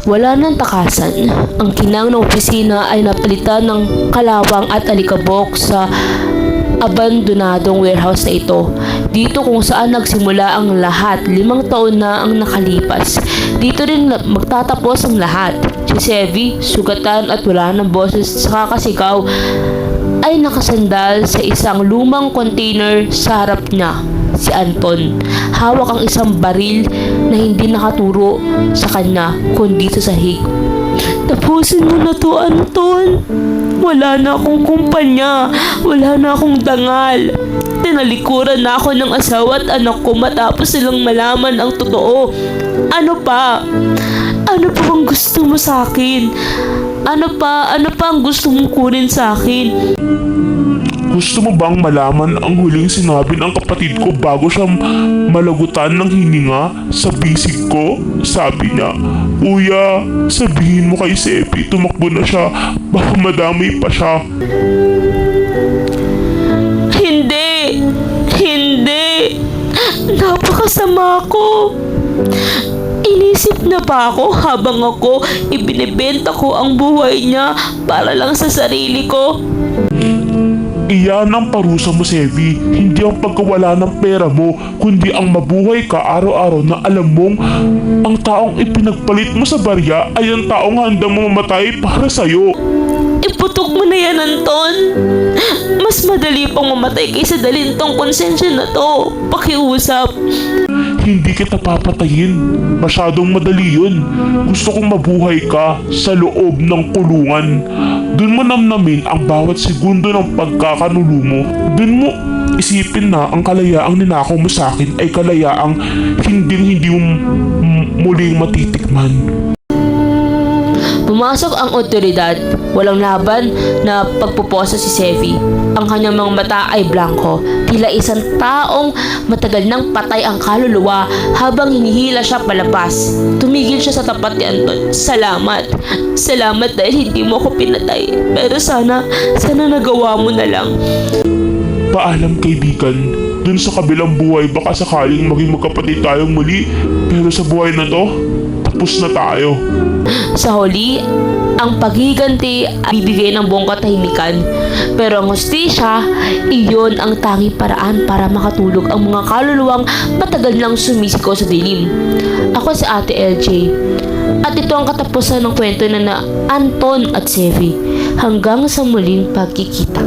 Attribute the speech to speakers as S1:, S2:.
S1: Wala nang takasan. Ang kinang ng opisina ay napalitan ng kalawang at alikabok sa abandonadong warehouse na ito. Dito kung saan nagsimula ang lahat, 5 taon na ang nakalipas. Dito rin magtatapos ang lahat. Si Sevi, sugatan at wala ng boses sa kakasigaw, ay nakasandal sa isang lumang container sa harap niya. Si Anton, hawak ang isang baril na hindi nakaturo sa kanya kundi sa sahig. Tapusin mo na to, Anton. Wala na akong kumpanya. Wala na akong dangal. Tinalikuran na ako ng asawa at anak ko matapos silang malaman ang totoo. Ano pa? Ano pa ang gusto mo sa akin? Ano pa ang gusto mong kunin sa akin?
S2: Gusto mo bang malaman ang huling sinabi ng kapatid ko bago siya malagutan ng hininga sa bisig ko? Sabi niya, "Kuya, sabihin mo kay Sepi, tumakbo na siya, baka madamay pa siya."
S1: Hindi! Hindi! Napakasama ko! Inisip na ba ako habang ako ibinebenta ko ang buhay niya para lang sa sarili ko?
S2: Iyan ang parusa mo, Sevi. Hindi ang pagkawala ng pera mo, kundi ang mabuhay ka araw-araw na alam mong ang taong ipinagpalit mo sa barya ay ang taong handang mamatay para sa'yo.
S1: Iputok mo na yan, Anton. Mas madali pang mamatay kaysa dalhin tong konsensya na to. Pakiusap.
S2: Hindi kita papatayin. Masyadong madali yun. Gusto kong mabuhay ka sa loob ng kulungan. Doon mo namnamin ang bawat segundo ng pagkakanulo mo. Doon mo isipin na ang kalayaang ninakaw mo sa akin ay kalayaang hindi mo muling matitikman.
S1: Pumasok ang otoridad. Walang laban na pagpuposa si Sevi. Ang kanyang mga mata ay blanco. Tila isang taong matagal nang patay ang kaluluwa habang hinihila siya palabas. Tumigil siya sa tapat ni Anton. Salamat. Salamat dahil hindi mo ako pinatay. Pero sana nagawa mo na lang.
S2: Paalam, kaibigan. Dun sa kabilang buhay baka sakaling maging magkapatid tayong muli. Pero sa buhay na to, tapos na tayo.
S1: Sa huli, ang paghiganti ay bibigay ng buong katahimikan. Pero ang hustisya, iyon ang tanging paraan para makatulog ang mga kaluluwang matagal nang sumisiko sa dilim. Ako si Ate LJ. At ito ang katapusan ng kwento na Anton at Sevi. Hanggang sa muling pagkikita.